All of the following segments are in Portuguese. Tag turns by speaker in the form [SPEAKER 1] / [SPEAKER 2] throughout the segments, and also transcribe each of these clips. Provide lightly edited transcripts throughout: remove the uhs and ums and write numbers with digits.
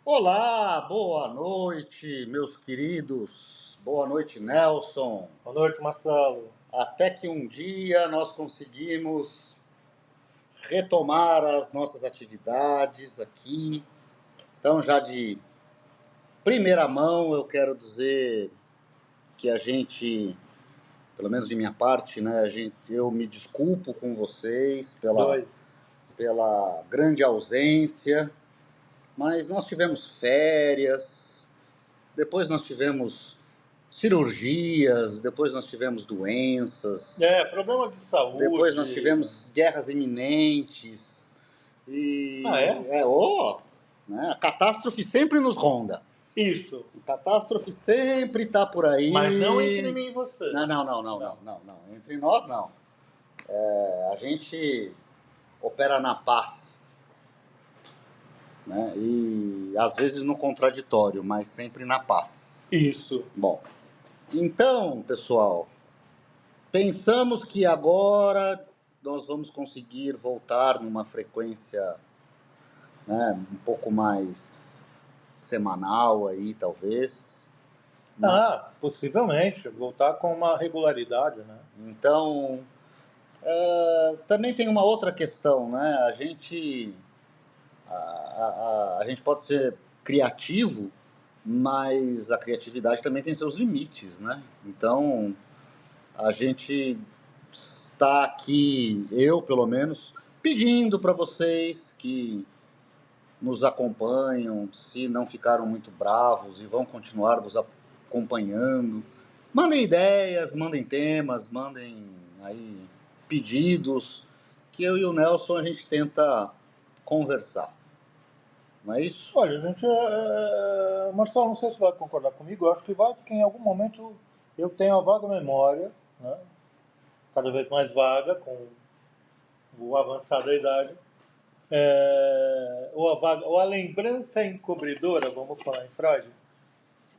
[SPEAKER 1] Olá, boa noite, meus queridos. Boa noite, Nelson.
[SPEAKER 2] Boa noite, Marcelo.
[SPEAKER 1] Até que um dia nós conseguimos retomar as nossas atividades aqui. Então, já de primeira mão, eu quero dizer que a gente, pelo menos de minha parte, né, eu me desculpo com vocês pela grande ausência, mas nós tivemos férias, depois nós tivemos cirurgias, depois nós tivemos doenças,
[SPEAKER 2] Problema de saúde.
[SPEAKER 1] depois nós tivemos guerras iminentes e né, a catástrofe sempre nos ronda.
[SPEAKER 2] Isso.
[SPEAKER 1] A catástrofe sempre está por aí.
[SPEAKER 2] Mas não entre mim e você.
[SPEAKER 1] Não. Entre nós não. A gente opera na paz, né? E às vezes no contraditório, mas sempre na paz.
[SPEAKER 2] Isso.
[SPEAKER 1] Bom, então, pessoal, pensamos que agora nós vamos conseguir voltar numa frequência, né, um pouco mais semanal aí, talvez.
[SPEAKER 2] Possivelmente. Voltar com uma regularidade, né?
[SPEAKER 1] Então, também tem uma outra questão, né? A gente pode ser criativo, mas a criatividade também tem seus limites, né? Então, a gente está aqui, eu pelo menos, pedindo para vocês que nos acompanham, se não ficaram muito bravos e vão continuar nos acompanhando, mandem ideias, mandem temas, mandem aí pedidos, que eu e o Nelson a gente tenta conversar. Não é isso?
[SPEAKER 2] Olha, gente, Marcelo, não sei se vai concordar comigo, eu acho que vai, porque em algum momento eu tenho a vaga memória, né? Cada vez mais vaga, com o avançar da idade, ou a lembrança encobridora, vamos falar em Freud.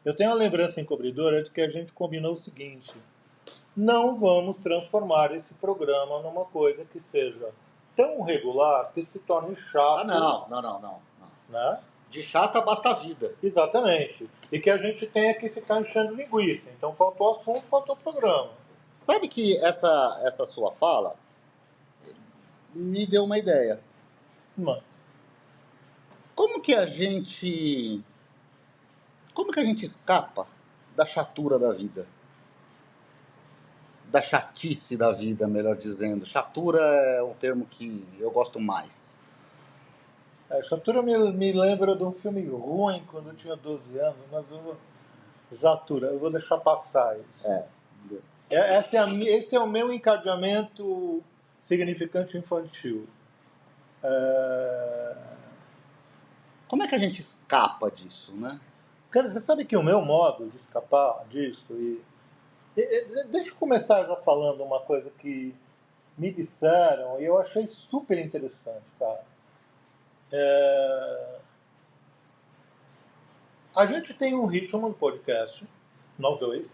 [SPEAKER 2] Eu tenho a lembrança encobridora de que a gente combinou o seguinte: não vamos transformar esse programa numa coisa que seja tão regular que se torne chato.
[SPEAKER 1] Não.
[SPEAKER 2] Né?
[SPEAKER 1] De chata basta a vida.
[SPEAKER 2] Exatamente. E que a gente tenha que ficar enchendo linguiça. Então faltou assunto, faltou programa.
[SPEAKER 1] Sabe que essa sua fala me deu uma ideia.
[SPEAKER 2] Mano.
[SPEAKER 1] Como que a gente escapa da chatura da vida? Da chatice da vida, melhor dizendo. Chatura é um termo que eu gosto mais.
[SPEAKER 2] Chatura me lembra de um filme ruim quando eu tinha 12 anos, mas eu vou deixar passar isso. Esse é o meu encadeamento significante infantil.
[SPEAKER 1] Como é que a gente escapa disso, né?
[SPEAKER 2] Cara, você sabe que o meu modo de escapar disso deixa eu começar já falando uma coisa que me disseram e eu achei super interessante, cara. A gente tem um ritmo no podcast, nós dois,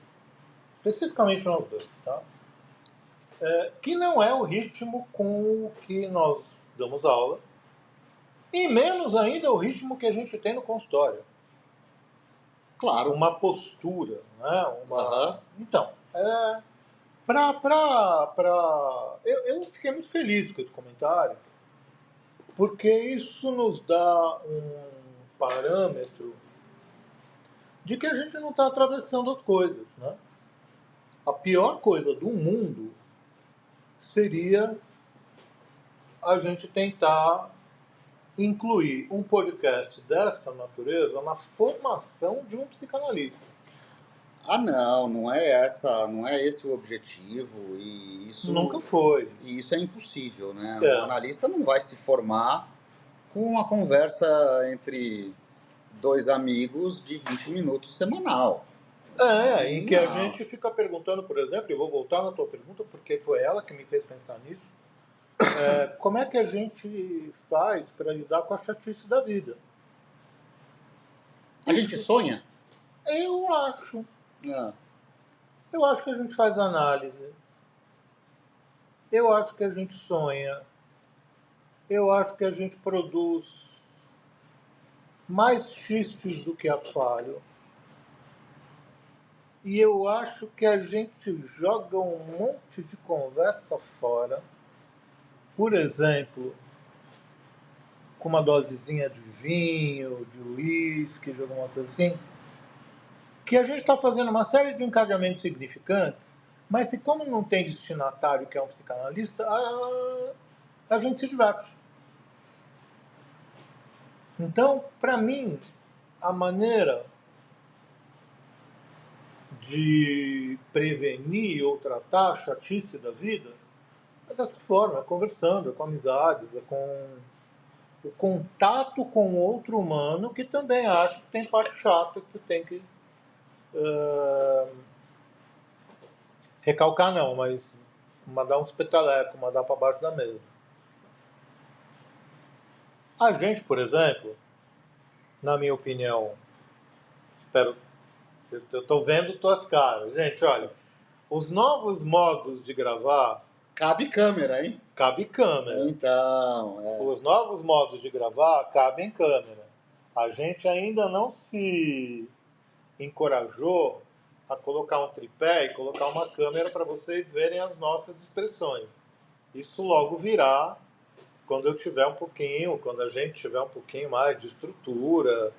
[SPEAKER 2] especificamente nós dois, tá? Que não é o ritmo com o que nós damos aula, e menos ainda o ritmo que a gente tem no consultório.
[SPEAKER 1] Claro.
[SPEAKER 2] Uma postura, né? Então, eu fiquei muito feliz com esse comentário, porque isso nos dá um parâmetro de que a gente não está atravessando as coisas, né? A pior coisa do mundo seria a gente tentar incluir um podcast desta natureza na formação de um psicanalista.
[SPEAKER 1] Não é esse o objetivo, e isso
[SPEAKER 2] nunca foi.
[SPEAKER 1] E isso é impossível, né? O analista não vai se formar com uma conversa entre dois amigos de 20 minutos semanal.
[SPEAKER 2] Em que a gente fica perguntando, por exemplo, e vou voltar na tua pergunta, porque foi ela que me fez pensar nisso, como é que a gente faz para lidar com a chatice da vida?
[SPEAKER 1] A gente sonha?
[SPEAKER 2] Eu acho. Eu acho que a gente faz análise. Eu acho que a gente sonha. Eu acho que a gente produz mais xistos do que aquário. E eu acho que a gente joga um monte de conversa fora. Por exemplo, com uma dosezinha de vinho, de uísque, de alguma coisa assim, que a gente está fazendo uma série de encadeamentos significantes, mas que como não tem destinatário que é um psicanalista, a gente se diverte. Então, para mim, a maneira de prevenir ou tratar a chatice da vida é dessa forma, é conversando, é com amizades, é com o contato com outro humano que também acha que tem parte chata que você tem que recalcar não, mas mandar uns petalecos, mandar para baixo da mesa. A gente, por exemplo, na minha opinião, espero, eu estou vendo tuas caras. Gente, olha, os novos modos de gravar,
[SPEAKER 1] Cabe câmera, hein?
[SPEAKER 2] cabe câmera.
[SPEAKER 1] Então,
[SPEAKER 2] Os novos modos de gravar cabem câmera. A gente ainda não se encorajou a colocar um tripé e colocar uma câmera para vocês verem as nossas expressões. Isso logo virá quando eu tiver um pouquinho, quando a gente tiver um pouquinho mais de estrutura,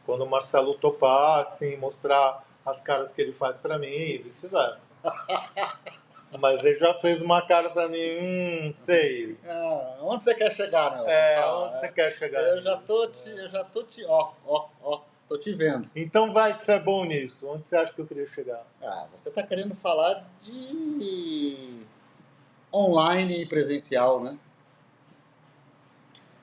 [SPEAKER 2] quando o Marcelo topasse em mostrar as caras que ele faz para mim e vice-versa. Mas ele já fez uma cara para mim, sei.
[SPEAKER 1] onde você quer chegar, Nelson?
[SPEAKER 2] Onde você quer chegar?
[SPEAKER 1] Eu já tô te, ó, tô te vendo.
[SPEAKER 2] Então vai que você é bom nisso. Onde você acha que eu queria chegar?
[SPEAKER 1] Você tá querendo falar de online e presencial, né?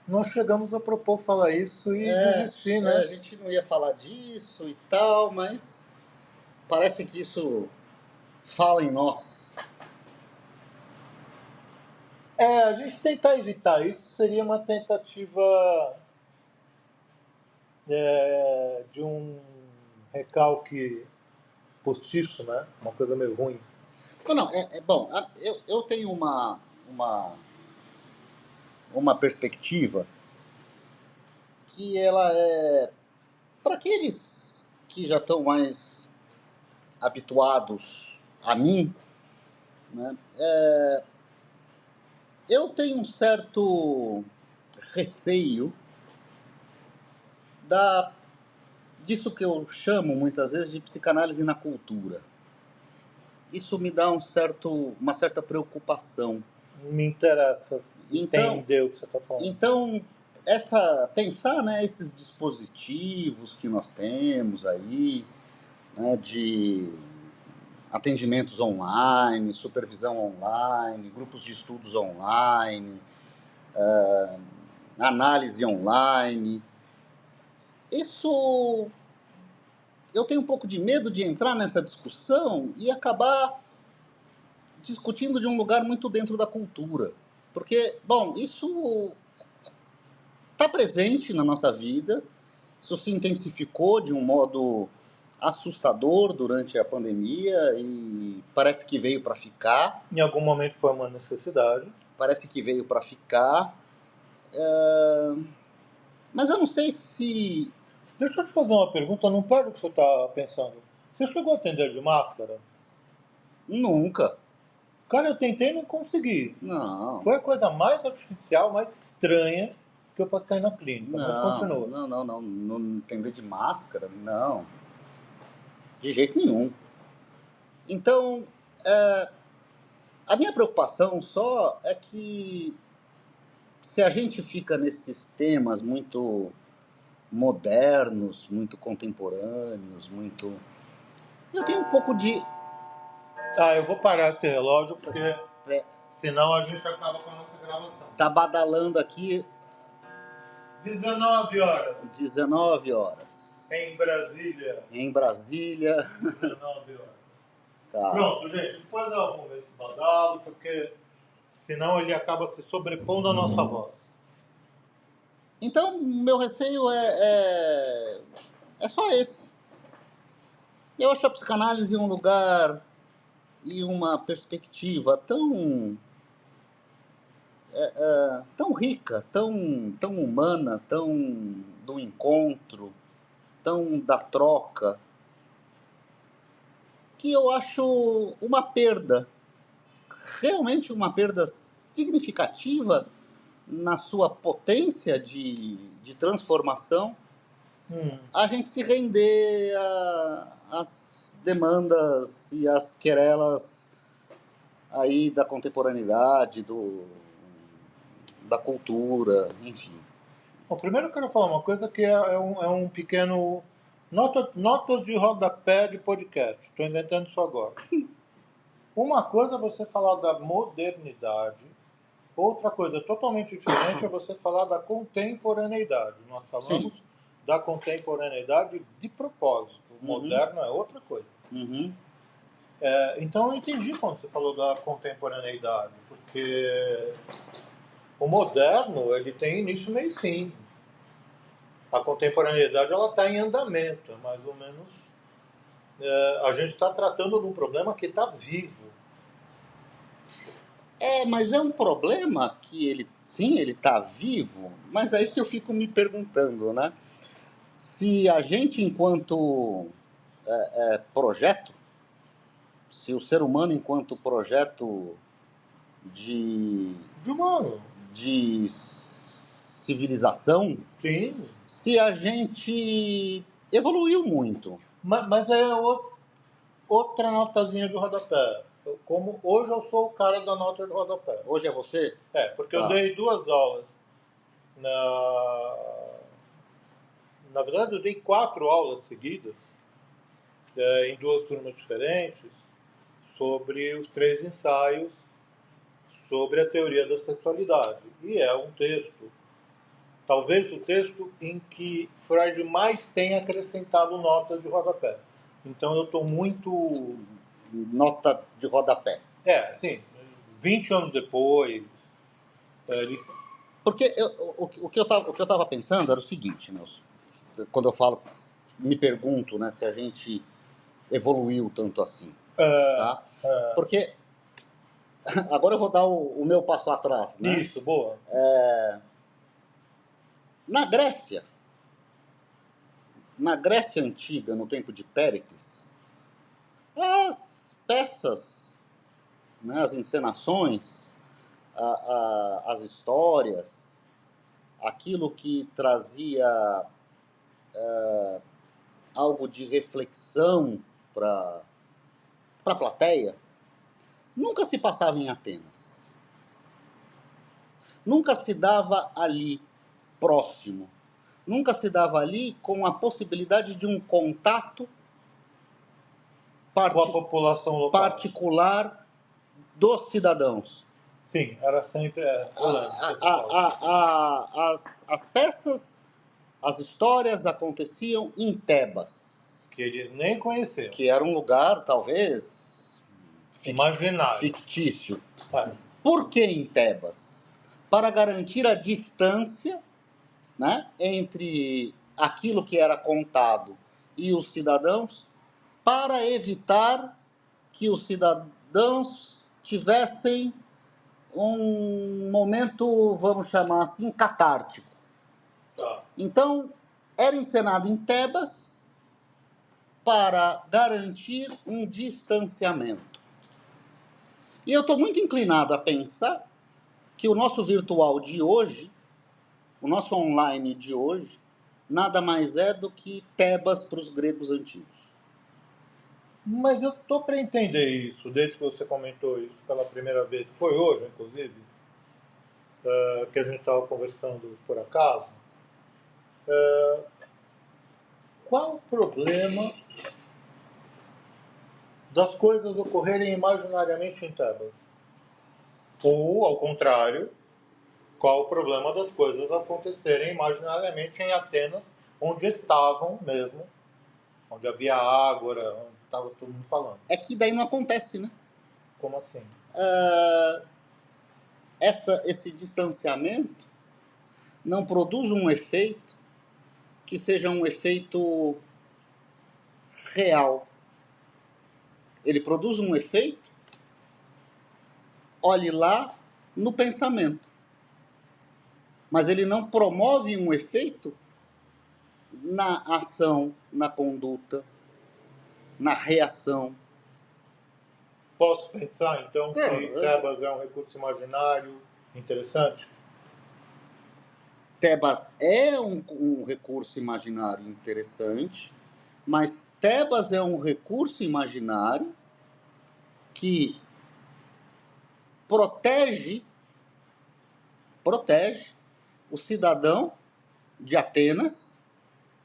[SPEAKER 2] Nós chegamos a propor falar isso e desistir, né?
[SPEAKER 1] A gente não ia falar disso e tal, mas parece que isso fala em nós.
[SPEAKER 2] A gente tentar evitar isso seria uma tentativa de um recalque postiço, né? Uma coisa meio ruim.
[SPEAKER 1] Não, bom, eu tenho uma perspectiva que ela é para aqueles que já estão mais habituados a mim, né? Eu tenho um certo receio disso que eu chamo muitas vezes de psicanálise na cultura. Isso me dá uma certa preocupação.
[SPEAKER 2] Me interessa entender o que você está falando.
[SPEAKER 1] Então, pensar, né, esses dispositivos que nós temos aí, né, de atendimentos online, supervisão online, grupos de estudos online, análise online. Isso, eu tenho um pouco de medo de entrar nessa discussão e acabar discutindo de um lugar muito dentro da cultura. Porque, bom, isso está presente na nossa vida, isso se intensificou de um modo assustador durante a pandemia e parece que veio para ficar.
[SPEAKER 2] Em algum momento foi uma necessidade.
[SPEAKER 1] Parece que veio para ficar. Mas eu não sei se...
[SPEAKER 2] Deixa eu te fazer uma pergunta, não perde o que você está pensando. Você chegou a atender de máscara?
[SPEAKER 1] Nunca.
[SPEAKER 2] Cara, eu tentei e não consegui.
[SPEAKER 1] Não.
[SPEAKER 2] Foi a coisa mais artificial, mais estranha que eu passei na clínica, mas continua.
[SPEAKER 1] Não atender de máscara, não. De jeito nenhum. Então, a minha preocupação só é que se a gente fica nesses temas muito modernos, muito contemporâneos, muito... Eu tenho um pouco de...
[SPEAKER 2] Eu vou parar esse relógio, porque senão a gente acaba com a nossa gravação.
[SPEAKER 1] Tá badalando aqui...
[SPEAKER 2] 19 horas.
[SPEAKER 1] 19 horas.
[SPEAKER 2] Em Brasília.
[SPEAKER 1] 19
[SPEAKER 2] horas.
[SPEAKER 1] Tá.
[SPEAKER 2] Pronto, gente. Depois eu arrumo esse badalo, porque senão ele acaba se sobrepondo à nossa voz.
[SPEAKER 1] Então, meu receio é só esse. Eu acho a psicanálise um lugar e uma perspectiva tão tão rica, tão humana, do encontro, tão da troca, que eu acho uma perda, realmente uma perda significativa na sua potência de transformação, a gente se render às demandas e às querelas aí da contemporaneidade, da cultura, enfim.
[SPEAKER 2] Bom, primeiro eu quero falar uma coisa que é um pequeno... Notas de rodapé de podcast. Estou inventando isso agora. Uma coisa é você falar da modernidade, outra coisa totalmente diferente é você falar da contemporaneidade. Nós falamos
[SPEAKER 1] Sim.
[SPEAKER 2] da contemporaneidade de propósito. O moderno é outra coisa.
[SPEAKER 1] Uhum.
[SPEAKER 2] Então eu entendi quando você falou da contemporaneidade, porque o moderno ele tem início, meio e fim. A contemporaneidade ela está em andamento, é mais ou menos. A gente está tratando de um problema que está vivo.
[SPEAKER 1] Mas é um problema que ele está vivo, mas aí que eu fico me perguntando, né? Se a gente, enquanto projeto, se o ser humano, enquanto projeto de,
[SPEAKER 2] De humano.
[SPEAKER 1] de civilização,
[SPEAKER 2] Sim.
[SPEAKER 1] se a gente evoluiu muito.
[SPEAKER 2] Mas outra notazinha de rodapé. Como hoje eu sou o cara da nota de rodapé.
[SPEAKER 1] Hoje é você?
[SPEAKER 2] Porque eu dei 2 aulas. Na verdade, eu dei 4 aulas seguidas, em 2 turmas diferentes, sobre os 3 ensaios sobre a teoria da sexualidade. E é um texto, talvez o texto em que Freud mais tenha acrescentado notas de rodapé. Então eu estou muito...
[SPEAKER 1] Nota de rodapé.
[SPEAKER 2] Sim, 20 anos depois...
[SPEAKER 1] Porque o que eu estava pensando era o seguinte, Nelson. Quando eu falo, me pergunto, né, se a gente evoluiu tanto assim. Tá? Porque agora eu vou dar o meu passo atrás, né?
[SPEAKER 2] Isso, boa.
[SPEAKER 1] Na Grécia Antiga, no tempo de Péricles, as peças, né, as encenações, as histórias, aquilo que trazia algo de reflexão para a plateia, nunca se passava em Atenas. Nunca se dava ali, próximo. Nunca se dava ali com a possibilidade de um contato
[SPEAKER 2] Com a população local.
[SPEAKER 1] particular dos cidadãos.
[SPEAKER 2] Sim, era sempre
[SPEAKER 1] As peças, as histórias aconteciam em Tebas.
[SPEAKER 2] que eles nem conheceram.
[SPEAKER 1] Que era um lugar, talvez,
[SPEAKER 2] imaginário.
[SPEAKER 1] fictício. Por que em Tebas? Para garantir a distância, né, entre aquilo que era contado e os cidadãos, para evitar que os cidadãos tivessem um momento, vamos chamar assim, catártico. Então, era encenado em Tebas para garantir um distanciamento. E eu estou muito inclinado a pensar que o nosso virtual de hoje, o nosso online de hoje, nada mais é do que Tebas para os gregos antigos.
[SPEAKER 2] Mas eu estou para entender isso, desde que você comentou isso pela primeira vez. Foi hoje, inclusive, que a gente estava conversando por acaso. Qual o problema das coisas ocorrerem imaginariamente em Tebas? Ou, ao contrário, qual o problema das coisas acontecerem imaginariamente em Atenas, onde estavam mesmo, onde havia ágora, onde estava todo mundo falando?
[SPEAKER 1] É que daí não acontece, né?
[SPEAKER 2] Como assim?
[SPEAKER 1] Esse distanciamento não produz um efeito que seja um efeito real. Ele produz um efeito, olhe lá, no pensamento. Mas ele não promove um efeito na ação, na conduta, na reação.
[SPEAKER 2] Posso pensar, então, que
[SPEAKER 1] Claro.
[SPEAKER 2] Tebas é um recurso imaginário interessante?
[SPEAKER 1] Tebas é um recurso imaginário interessante, mas Tebas é um recurso imaginário que protege o cidadão de Atenas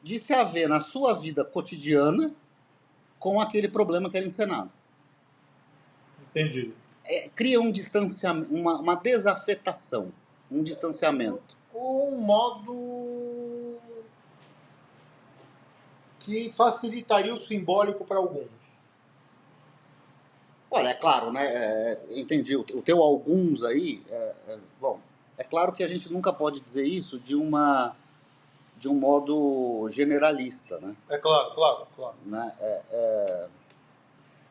[SPEAKER 1] de se haver na sua vida cotidiana com aquele problema que era encenado.
[SPEAKER 2] Entendi.
[SPEAKER 1] Cria um distanciamento, uma desafetação, um distanciamento.
[SPEAKER 2] Um modo que facilitaria o simbólico para alguns.
[SPEAKER 1] Olha, é claro, né? Entendi. O teu alguns aí, bom, é claro que a gente nunca pode dizer isso de um modo generalista, né?
[SPEAKER 2] É claro.
[SPEAKER 1] Né?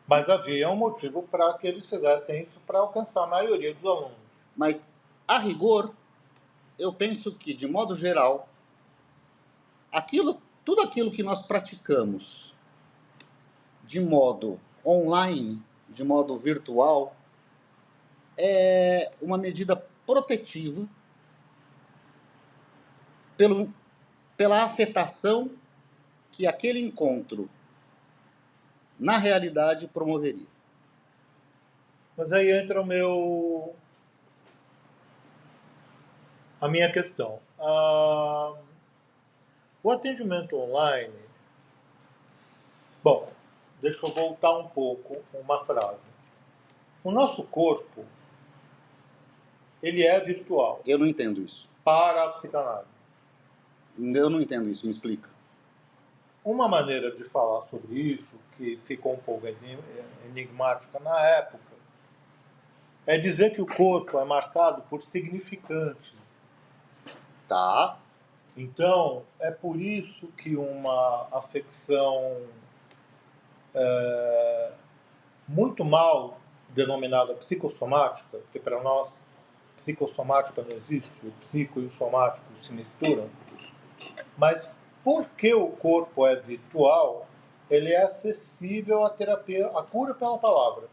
[SPEAKER 2] Mas havia um motivo para que eles fizessem isso para alcançar a maioria dos alunos.
[SPEAKER 1] Mas, a rigor, eu penso que, de modo geral, tudo aquilo que nós praticamos de modo online, de modo virtual, é uma medida protetiva pela afetação que aquele encontro, na realidade, promoveria.
[SPEAKER 2] Mas aí entra a minha questão. O atendimento online... Bom, deixa eu voltar um pouco uma frase. O nosso corpo, ele é virtual
[SPEAKER 1] Eu não entendo isso.
[SPEAKER 2] para a psicanálise.
[SPEAKER 1] Eu não entendo isso, me explica.
[SPEAKER 2] Uma maneira de falar sobre isso, que ficou um pouco enigmática na época, é dizer que o corpo é marcado por significantes.
[SPEAKER 1] Tá.
[SPEAKER 2] Então, é por isso que uma afecção muito mal denominada psicossomática, porque para nós psicossomática não existe, o psico e o somático se misturam, mas porque o corpo é virtual, ele é acessível à terapia, à cura pela palavra.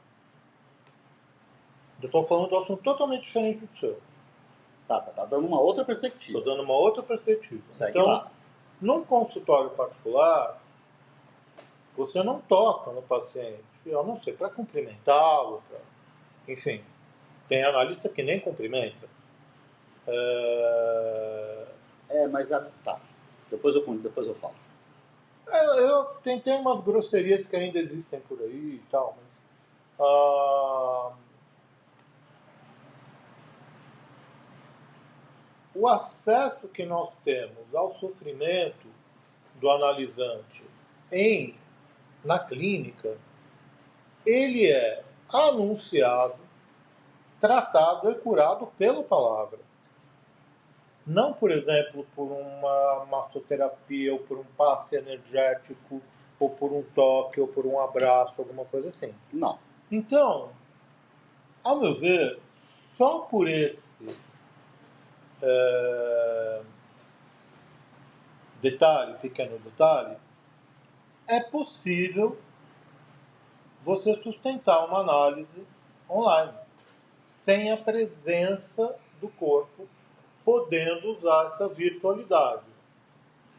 [SPEAKER 2] Eu estou falando de um assunto totalmente diferente do seu.
[SPEAKER 1] Tá, você está dando uma outra perspectiva.
[SPEAKER 2] Estou dando uma outra perspectiva.
[SPEAKER 1] Segue
[SPEAKER 2] então,
[SPEAKER 1] lá.
[SPEAKER 2] num consultório particular, você não toca no paciente, a não ser para cumprimentá-lo, enfim. Tem analista que nem cumprimenta.
[SPEAKER 1] Mas tá. Depois eu falo.
[SPEAKER 2] Eu tentei umas grosserias que ainda existem por aí e tal, mas... o acesso que nós temos ao sofrimento do analisante na clínica, ele é anunciado, tratado e curado pela palavra. Não, por exemplo, por uma massoterapia, ou por um passe energético, ou por um toque, ou por um abraço, alguma coisa assim.
[SPEAKER 1] Não.
[SPEAKER 2] Então, ao meu ver, só por esse pequeno detalhe, é possível você sustentar uma análise online, sem a presença do corpo, podendo usar essa virtualidade.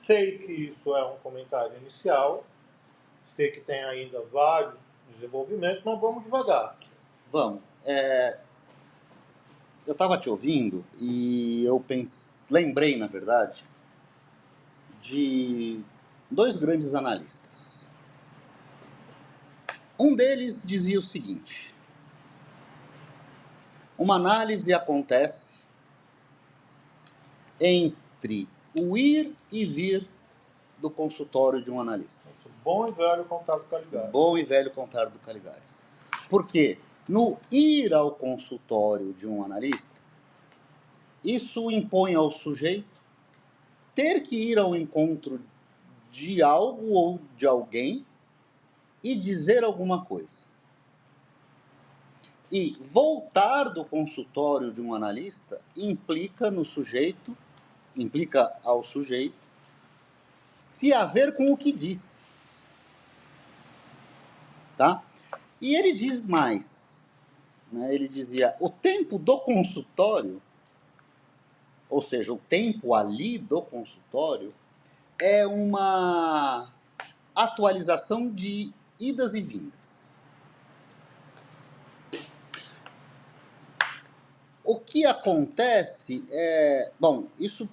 [SPEAKER 2] Sei que isso é um comentário inicial, sei que tem ainda vários desenvolvimentos, mas vamos devagar.
[SPEAKER 1] Vamos. Eu estava te ouvindo e eu lembrei, na verdade, de dois grandes analistas. Um deles dizia o seguinte: uma análise acontece entre o ir e vir do consultório de um analista.
[SPEAKER 2] Bom e velho contar do Caligares.
[SPEAKER 1] Bom e velho contar do Caligares. Por quê? No ir ao consultório de um analista, isso impõe ao sujeito ter que ir ao encontro de algo ou de alguém e dizer alguma coisa. E voltar do consultório de um analista implica ao sujeito se haver com o que disse. Tá? E ele diz mais, né? Ele dizia, o tempo do consultório, ou seja, o tempo ali do consultório, é uma atualização de idas e vindas. O que acontece é... Bom, isso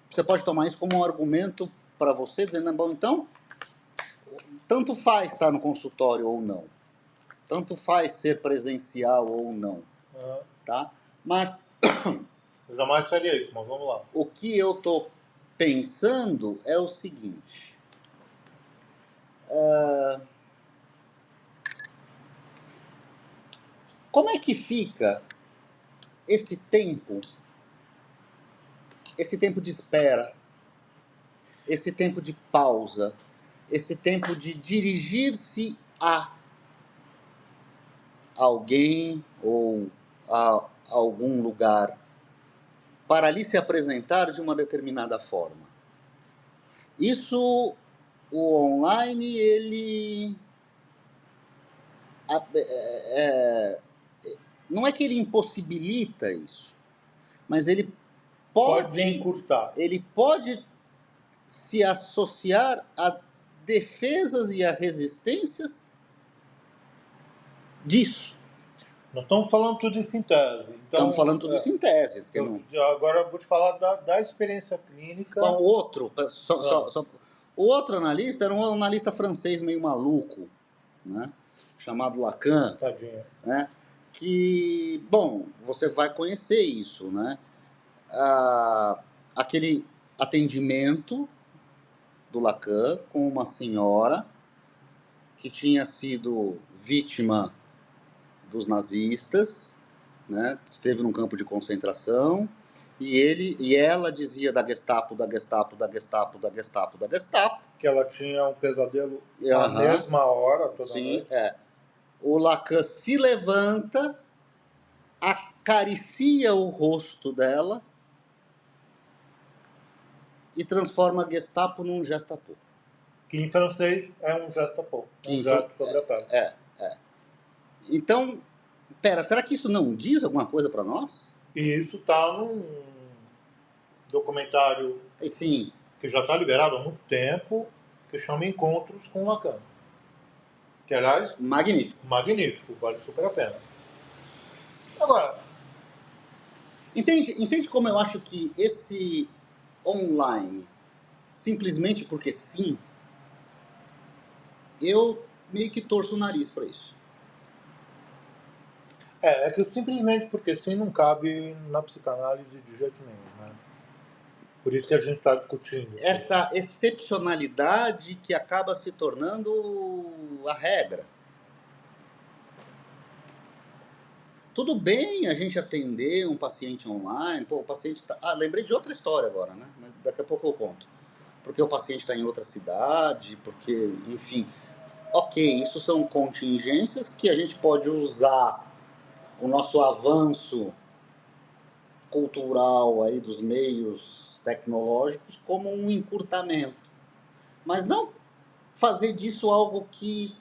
[SPEAKER 1] você pode tomar isso como um argumento para você, dizendo, bom, então, tanto faz estar no consultório ou não. Tanto faz ser presencial ou não. Tá? Mas...
[SPEAKER 2] Eu jamais faria isso, mas vamos lá.
[SPEAKER 1] O que eu estou pensando é o seguinte. Como é que fica esse tempo de espera, esse tempo de pausa, esse tempo de dirigir-se a alguém ou a algum lugar para ali se apresentar de uma determinada forma? Isso, o online, ele... não é que ele impossibilita isso, mas ele
[SPEAKER 2] Pode encurtar.
[SPEAKER 1] Ele pode se associar a defesas e a resistências disso.
[SPEAKER 2] Nós estamos falando tudo isso em tese. Então,
[SPEAKER 1] estamos falando tudo isso em tese.
[SPEAKER 2] Agora eu vou te falar da experiência clínica.
[SPEAKER 1] Bom, o outro analista era um analista francês meio maluco, né? Chamado Lacan.
[SPEAKER 2] Tadinho.
[SPEAKER 1] Né? Que, bom, você vai conhecer isso, né? Aquele atendimento do Lacan com uma senhora que tinha sido vítima dos nazistas, né? Esteve num campo de concentração, e ela dizia da Gestapo, da Gestapo, da Gestapo, da Gestapo, da Gestapo.
[SPEAKER 2] Que ela tinha um pesadelo na mesma hora toda
[SPEAKER 1] Sim,
[SPEAKER 2] noite.
[SPEAKER 1] O Lacan se levanta, acaricia o rosto dela e transforma Gestapo num Gestapo.
[SPEAKER 2] Que em francês é um Gestapo. Um gesto sobre a pele.
[SPEAKER 1] Então, será que isso não diz alguma coisa para nós?
[SPEAKER 2] E isso está num documentário
[SPEAKER 1] Sim.
[SPEAKER 2] Que já está liberado há muito tempo, que chama Encontros com Lacan. Que, aliás, magnífico, vale super a pena. Agora,
[SPEAKER 1] entende como eu acho que esse online, simplesmente porque sim, eu meio que torço o nariz para isso.
[SPEAKER 2] É que simplesmente porque sim não cabe na psicanálise de jeito nenhum, né? Por isso que a gente está discutindo.
[SPEAKER 1] Essa excepcionalidade que acaba se tornando a regra. Tudo bem a gente atender um paciente online, o paciente tá... lembrei de outra história agora, né? Mas daqui a pouco eu conto. Porque o paciente está em outra cidade, porque, enfim... Ok, isso são contingências que a gente pode usar o nosso avanço cultural aí dos meios tecnológicos como um encurtamento. Mas não fazer disso algo que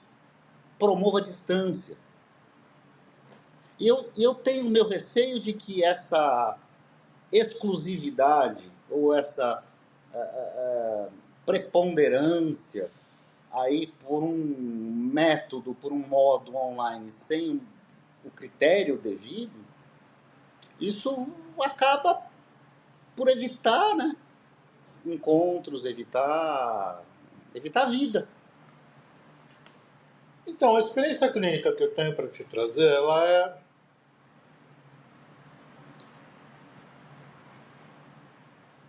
[SPEAKER 1] promova a distância. E eu tenho meu receio de que essa exclusividade ou essa preponderância aí por um método, por um modo online sem o critério devido, isso acaba por evitar, né, encontros, evitar a vida.
[SPEAKER 2] Então, a experiência clínica que eu tenho para te trazer,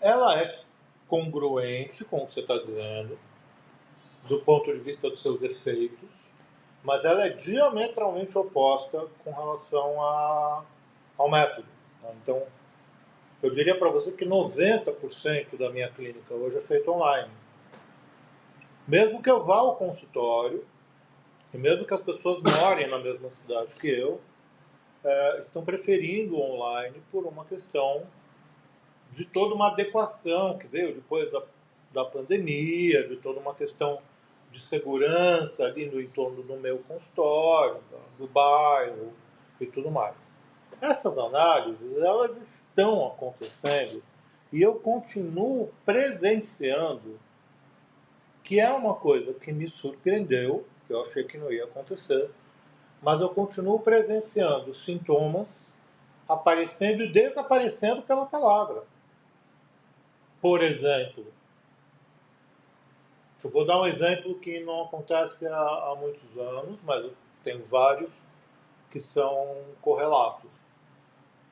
[SPEAKER 2] ela é congruente com o que você está dizendo, do ponto de vista dos seus efeitos, mas ela é diametralmente oposta com relação ao método. Então, eu diria para você que 90% da minha clínica hoje é feita online. Mesmo que eu vá ao consultório, e mesmo que as pessoas morem na mesma cidade que eu, estão preferindo online por uma questão de toda uma adequação que veio depois da pandemia, de toda uma questão de segurança ali no entorno do meu consultório, do bairro e tudo mais. Essas análises, elas estão acontecendo e eu continuo presenciando, que é uma coisa que me surpreendeu, que eu achei que não ia acontecer, mas eu continuo presenciando sintomas aparecendo e desaparecendo pela palavra. Por exemplo, eu vou dar um exemplo que não acontece há muitos anos, mas eu tenho vários que são correlatos.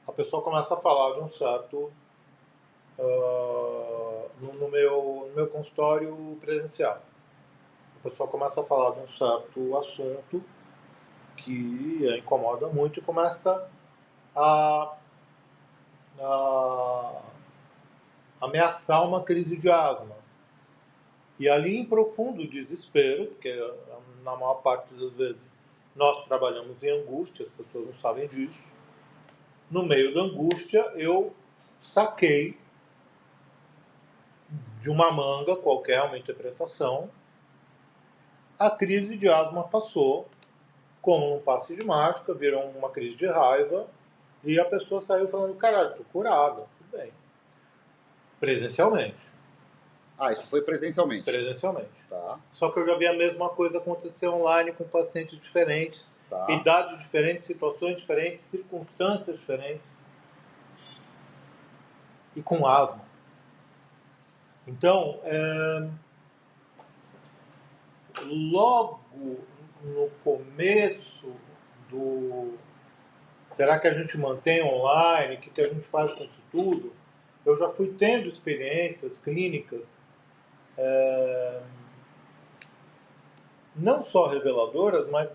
[SPEAKER 2] A pessoa começa a falar de um certo no meu consultório presencial. A pessoa começa a falar de um certo assunto que a incomoda muito e começa a, a ameaçar uma crise de asma. E ali, em profundo desespero, porque na maior parte das vezes nós trabalhamos em angústia, as pessoas não sabem disso. No meio da angústia, eu saquei de uma manga qualquer, uma interpretação, a crise de asma passou, como um passe de mágica, virou uma crise de raiva, e a pessoa saiu falando, caralho, tô curada, tudo bem. Presencialmente.
[SPEAKER 1] Ah, isso foi presencialmente.
[SPEAKER 2] Presencialmente.
[SPEAKER 1] Tá,
[SPEAKER 2] Só que eu já vi a mesma coisa acontecer online com pacientes diferentes,
[SPEAKER 1] tá.
[SPEAKER 2] idades diferentes, situações diferentes, circunstâncias diferentes. E com asma. Então, logo no começo do... Será que a gente mantém online? O que a gente faz com isso tudo? Eu já fui tendo experiências clínicas não só reveladoras, mas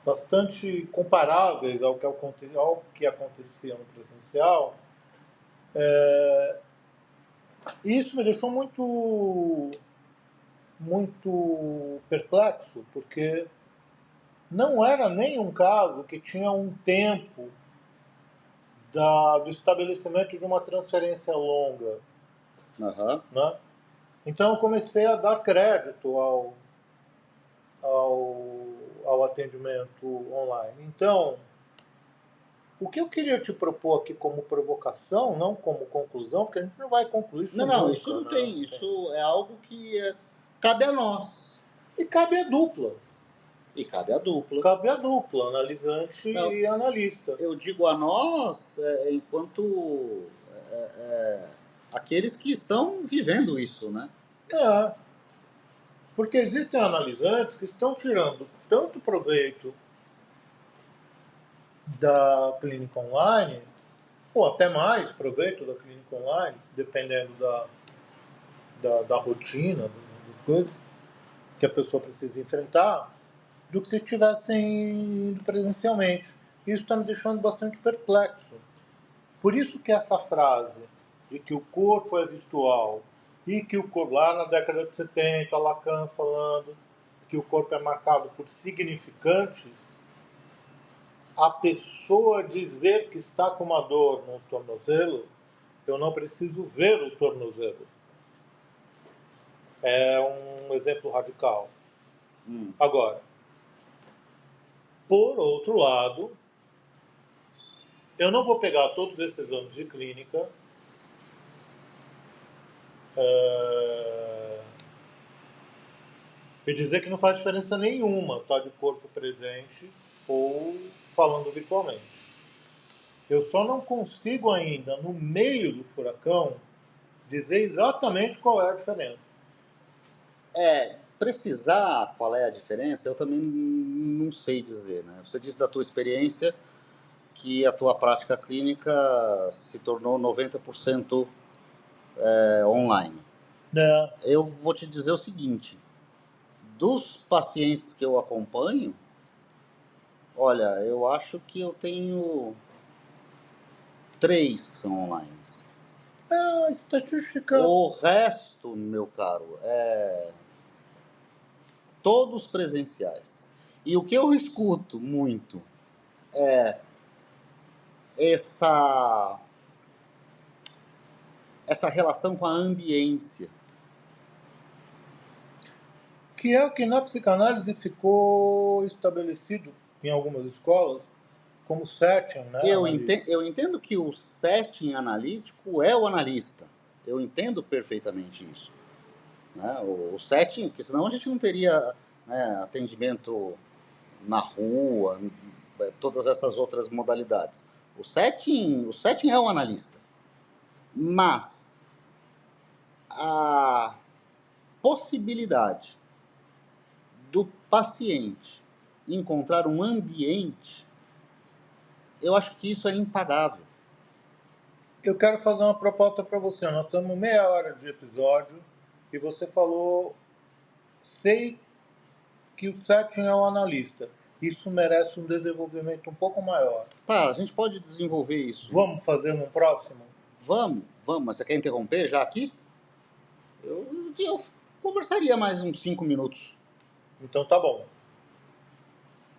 [SPEAKER 2] bastante comparáveis ao que acontecia no presencial. E isso me deixou muito perplexo, porque não era nem um caso que tinha um tempo do estabelecimento de uma transferência longa.
[SPEAKER 1] Uhum.
[SPEAKER 2] Né? Então eu comecei a dar crédito ao atendimento online. Então, o que eu queria te propor aqui como provocação, não como conclusão, porque a gente não vai concluir isso
[SPEAKER 1] Não,
[SPEAKER 2] nunca.
[SPEAKER 1] isso não
[SPEAKER 2] Né?
[SPEAKER 1] tem. Isso é algo que cabe a nós.
[SPEAKER 2] E cabe a dupla.
[SPEAKER 1] E cabe a dupla.
[SPEAKER 2] Cabe a dupla, analisante
[SPEAKER 1] Não,
[SPEAKER 2] e analista.
[SPEAKER 1] eu digo a nós enquanto aqueles que estão vivendo isso, né?
[SPEAKER 2] É, porque existem analisantes que estão tirando tanto proveito da clínica online, ou até mais proveito da clínica online, dependendo da rotina, das coisas que a pessoa precisa enfrentar, do que se estivessem indo presencialmente. Isso está me deixando bastante perplexo. Por isso que essa frase de que o corpo é virtual e que o corpo, lá na década de 70, Lacan falando que o corpo é marcado por significantes, a pessoa dizer que está com uma dor no tornozelo, eu não preciso ver o tornozelo. É um exemplo radical. Agora, por outro lado, eu não vou pegar todos esses anos de clínica e dizer que não faz diferença nenhuma estar de corpo presente ou falando virtualmente. Eu só não consigo ainda, no meio do furacão, dizer exatamente qual é a diferença.
[SPEAKER 1] Precisar qual é a diferença, eu também não sei dizer, né? Você disse da tua experiência que a tua prática clínica se tornou 90% online.
[SPEAKER 2] Né?
[SPEAKER 1] Eu vou te dizer o seguinte, dos pacientes que eu acompanho, olha, eu acho que eu tenho 3 que são online.
[SPEAKER 2] Estatística.
[SPEAKER 1] O resto, meu caro, todos presenciais. E o que eu escuto muito é essa essa relação com a ambiência.
[SPEAKER 2] Que é o que na psicanálise ficou estabelecido em algumas escolas como setting, né, analítico.
[SPEAKER 1] Eu entendo que o setting analítico é o analista. Eu entendo perfeitamente isso. Né? O setting, porque senão a gente não teria, né, atendimento na rua, todas essas outras modalidades. O setting é o analista. Mas a possibilidade do paciente encontrar um ambiente, eu acho que isso é impagável.
[SPEAKER 2] Eu quero fazer uma proposta para você. Nós estamos meia hora de episódio e você falou, sei que o setting é o analista. Isso merece um desenvolvimento um pouco maior.
[SPEAKER 1] Tá, a gente pode desenvolver isso.
[SPEAKER 2] Vamos fazer no próximo?
[SPEAKER 1] Vamos, mas você quer interromper já aqui? Eu conversaria mais uns 5 minutos.
[SPEAKER 2] Então tá bom.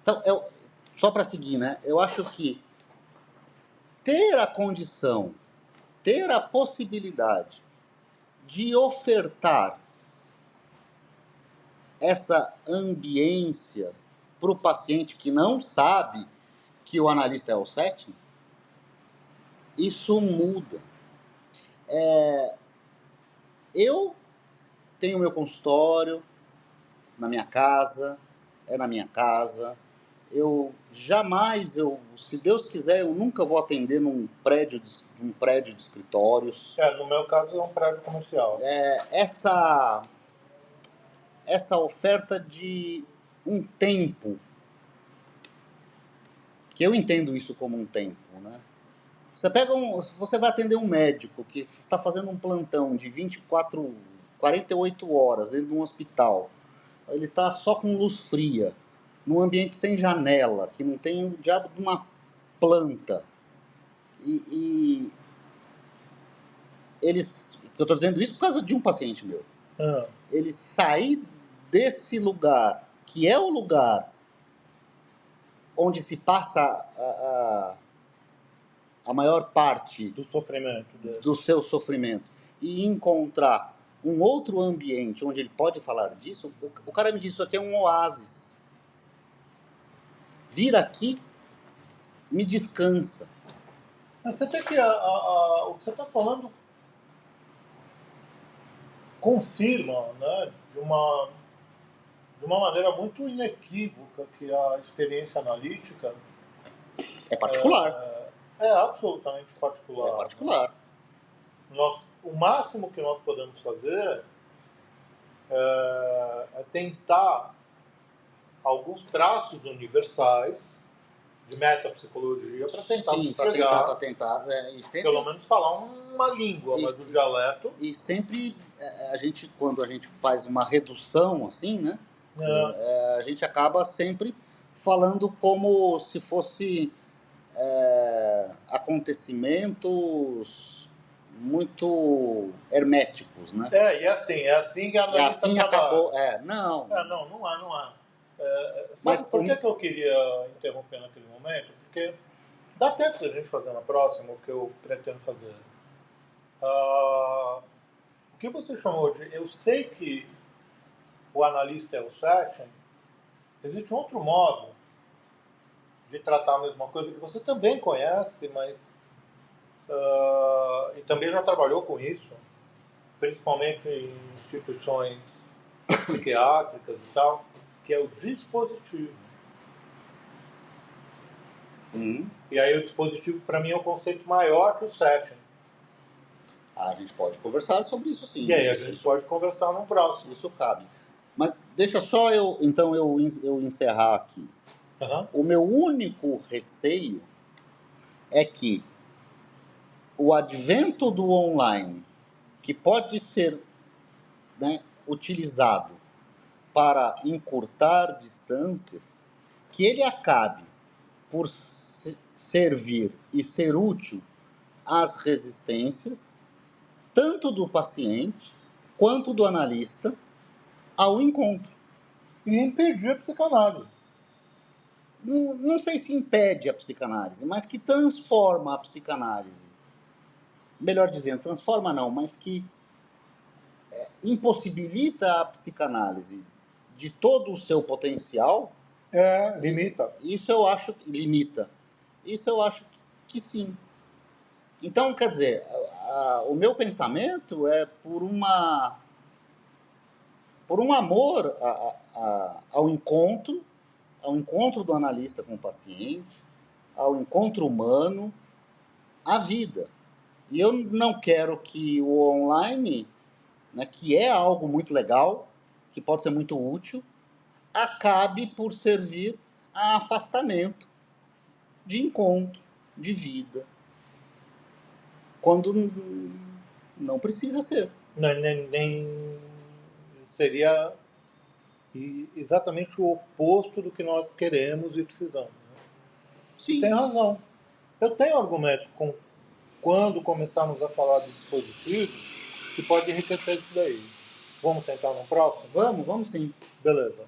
[SPEAKER 1] Então, só para seguir, né? Eu acho que ter a condição, ter a possibilidade de ofertar essa ambiência para o paciente que não sabe que o analista é o setting, isso muda. Eu tenho meu consultório na minha casa, é na minha casa. Eu jamais, se Deus quiser, eu nunca vou atender num prédio de escritórios.
[SPEAKER 2] No meu caso é um prédio comercial.
[SPEAKER 1] Essa oferta de um tempo, que eu entendo isso como um tempo, né? Você vai atender um médico que está fazendo um plantão de 48 horas dentro de um hospital. Ele está só com luz fria, num ambiente sem janela, que não tem o diabo de uma planta. E eles... Eu estou dizendo isso por causa de um paciente meu. Ele sair desse lugar, que é o lugar onde se passa a maior parte
[SPEAKER 2] do sofrimento
[SPEAKER 1] do seu sofrimento, e encontrar um outro ambiente onde ele pode falar disso, o cara me disse, isso aqui é um oásis. Vir aqui me descansa.
[SPEAKER 2] Mas você tem que... o que você está falando confirma, né, de uma maneira muito inequívoca que a experiência analítica
[SPEAKER 1] É particular.
[SPEAKER 2] É absolutamente particular.
[SPEAKER 1] É particular.
[SPEAKER 2] O máximo que nós podemos fazer é tentar alguns traços universais de metapsicologia para tentar
[SPEAKER 1] para tentar
[SPEAKER 2] pelo menos falar uma língua, mas o dialeto.
[SPEAKER 1] E sempre quando a gente faz uma redução assim, né, a gente acaba sempre falando como se fosse acontecimentos muito herméticos, né?
[SPEAKER 2] E é assim que a analista
[SPEAKER 1] acabou. Não.
[SPEAKER 2] Não é. Mas por que eu queria interromper naquele momento? Porque dá tempo da gente fazer na próxima o que eu pretendo fazer. O que você chamou de... Eu sei que o analista é o setting. Existe um outro modo de tratar a mesma coisa que você também conhece, mas e também já trabalhou com isso, principalmente em instituições psiquiátricas e tal, que é o dispositivo. E aí o dispositivo, para mim, é um conceito maior que o setting.
[SPEAKER 1] A gente pode conversar sobre isso, sim.
[SPEAKER 2] E aí a gente pode conversar no próximo.
[SPEAKER 1] Isso cabe. Mas deixa só eu encerrar aqui. O meu único receio é que o advento do online, que pode ser, né, utilizado para encurtar distâncias, que ele acabe por servir e ser útil às resistências, tanto do paciente quanto do analista, ao encontro.
[SPEAKER 2] E impedir a psicanálise.
[SPEAKER 1] Não sei se impede a psicanálise, mas que transforma a psicanálise melhor dizendo, transforma não, mas que impossibilita a psicanálise de todo o seu potencial,
[SPEAKER 2] Limita.
[SPEAKER 1] isso eu acho que limita. Isso eu acho que sim. Então, quer dizer, o meu pensamento é por um amor ao encontro do analista com o paciente, ao encontro humano, à vida. E eu não quero que o online, né, que é algo muito legal, que pode ser muito útil, acabe por servir a afastamento de encontro, de vida, quando não precisa ser.
[SPEAKER 2] Nem seria exatamente o oposto do que nós queremos e precisamos. Né? E tem
[SPEAKER 1] Sim,
[SPEAKER 2] razão. Eu tenho argumento quando começarmos a falar de dispositivos que pode enriquecer isso daí. Vamos tentar no próximo?
[SPEAKER 1] vamos sim.
[SPEAKER 2] Beleza.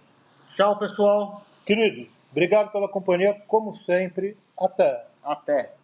[SPEAKER 1] Tchau, pessoal.
[SPEAKER 2] Queridos, obrigado pela companhia, como sempre. Até.
[SPEAKER 1] Até.